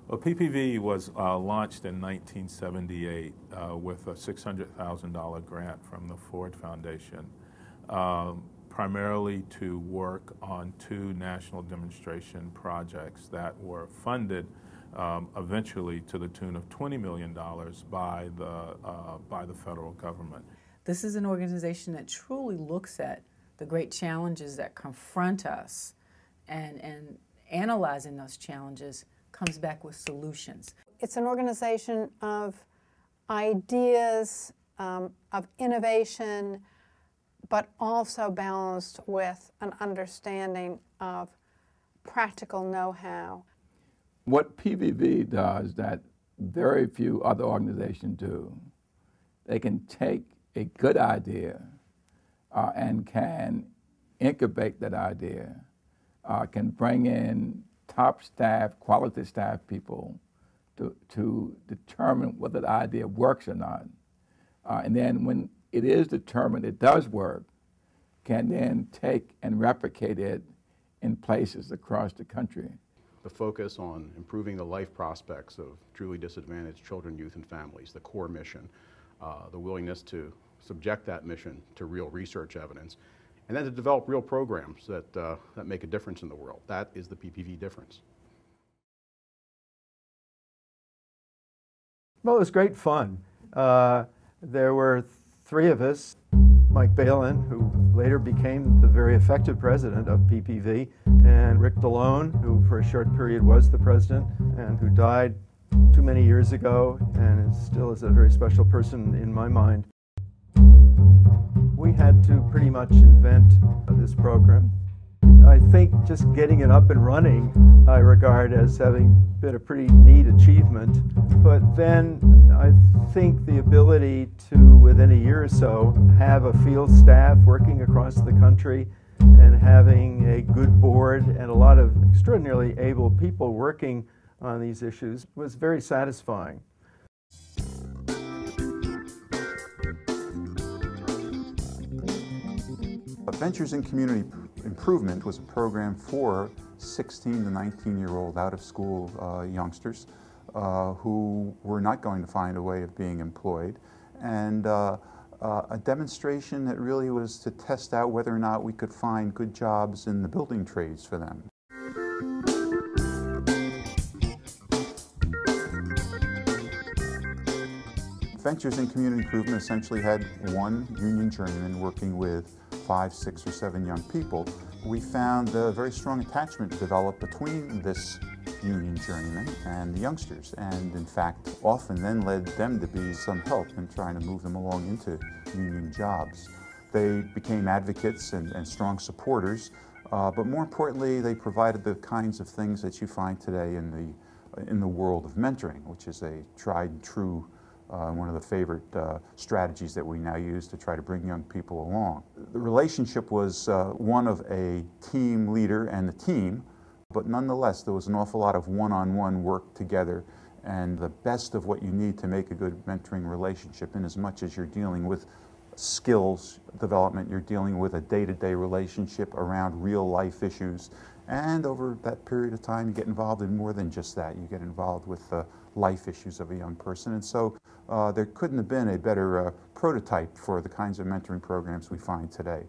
Well, PPV was launched in 1978 with a $600,000 grant from the Ford Foundation, primarily to work on two national demonstration projects that were funded eventually to the tune of $20 million by the federal government. This is an organization that truly looks at the great challenges that confront us, and analyzing those challenges comes back with solutions. It's an organization of ideas, of innovation, but also balanced with an understanding of practical know-how. What PVV does that very few other organizations do, they can take a good idea and can incubate that idea, can bring in top staff, quality staff people to determine whether the idea works or not. And then when it is determined it does work, can then take and replicate it in places across the country. The focus on improving the life prospects of truly disadvantaged children, youth, and families, the core mission, the willingness to subject that mission to real research evidence, and then to develop real programs that make a difference in the world. That is the PPV difference. Well, it was great fun. There were three of us, Mike Balin, who later became the very effective president of PPV, and Rick DeLone, who for a short period was the president and who died too many years ago and still is a very special person in my mind. We had to pretty much invent this program. I think just getting it up and running I regard as having been a pretty neat achievement. But then I think the ability to, within a year or so, have a field staff working across the country and having a good board and a lot of extraordinarily able people working on these issues was very satisfying. Ventures in Community Improvement was a program for 16 to 19-year-old out-of-school youngsters who were not going to find a way of being employed, and a demonstration that really was to test out whether or not we could find good jobs in the building trades for them. Ventures in Community Improvement essentially had one union journeyman working with 5, 6, or 7 young people. We found a very strong attachment developed between this union journeyman and the youngsters, and in fact often then led them to be some help in trying to move them along into union jobs. They became advocates and strong supporters, but more importantly they provided the kinds of things that you find today in the world of mentoring, which is a tried and true one of the favorite strategies that we now use to try to bring young people along. The relationship was one of a team leader and the team, but nonetheless there was an awful lot of one-on-one work together, and the best of what you need to make a good mentoring relationship, in as much as you're dealing with skills development, you're dealing with a day-to-day relationship around real life issues, and over that period of time you get involved in more than just that. You get involved with life issues of a young person, and so there couldn't have been a better prototype for the kinds of mentoring programs we find today.